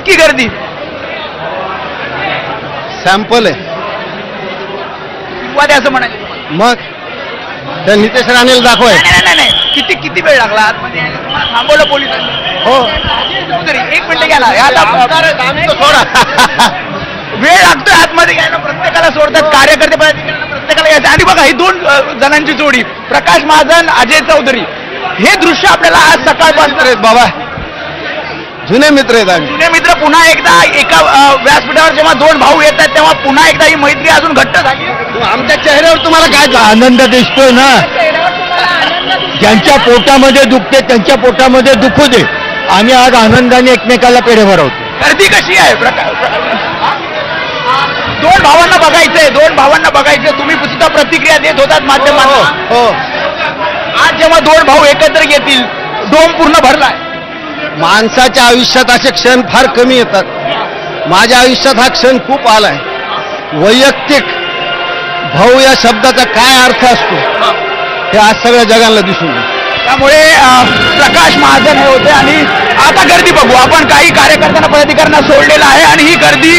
इतकी गर्दी? सॅम्पल आहे सुरुवात आहे असं म्हणायचं. मग त्या नितेश राणेला दाखवाय. नाही. किती वेळ लागला आतमध्ये यायला? तुम्हाला थांबवलं पोलिसांनी? हो चौधरी, एक मिनिट घ्या. सोडा. वेळ लागतोय आतमध्ये घ्यायला, प्रत्येकाला सोडतात, कार्यकर्ते पदाधिकाऱ्यांना प्रत्येकाला यायचं. आणि बघा ही दोन जणांची जोडी, प्रकाश महाजन, अजय चौधरी, हे दृश्य आपल्याला आज सकाळपासून आहेत बाबा, जुने मित्र आहेत आम्ही. जुने मित्र पुन्हा एकदा एका व्यासपीठावर जेव्हा दोन भाऊ येतात तेव्हा पुन्हा एकदा ही मैत्री अजून घट्ट झाली. आमच्या चेहऱ्यावर तुम्हाला काय आनंद दिसतोय ना? ज्यांच्या पोटामध्ये दुखते त्यांच्या पोटामध्ये दुखू दे. आम्ही आज आनंदाने एकमेकाला पेढे भरवतो. गर्दी कशी आहे? दोन भावांना बघायचंय. तुम्ही सुद्धा प्रतिक्रिया देत होतात माध्यमांना. हो, आज जेव्हा दोन भाऊ एकत्र येतील, डोम पूर्ण भरलाय. माणसाच्या आयुष्यात असे क्षण फार कमी येतात. माझ्या आयुष्यात हा क्षण खूप आलाय. वैयक्तिक भाऊ या शब्दाचा काय अर्थ असतो हे आज सगळ्या जगाला दिसून येईल. त्यामुळे प्रकाश महाजन हे होते. आणि आता गर्दी बघू आपण. काही कार्यकर्त्यांना पदाधिकाऱ्यांना सोडलेलं आहे आणि ही गर्दी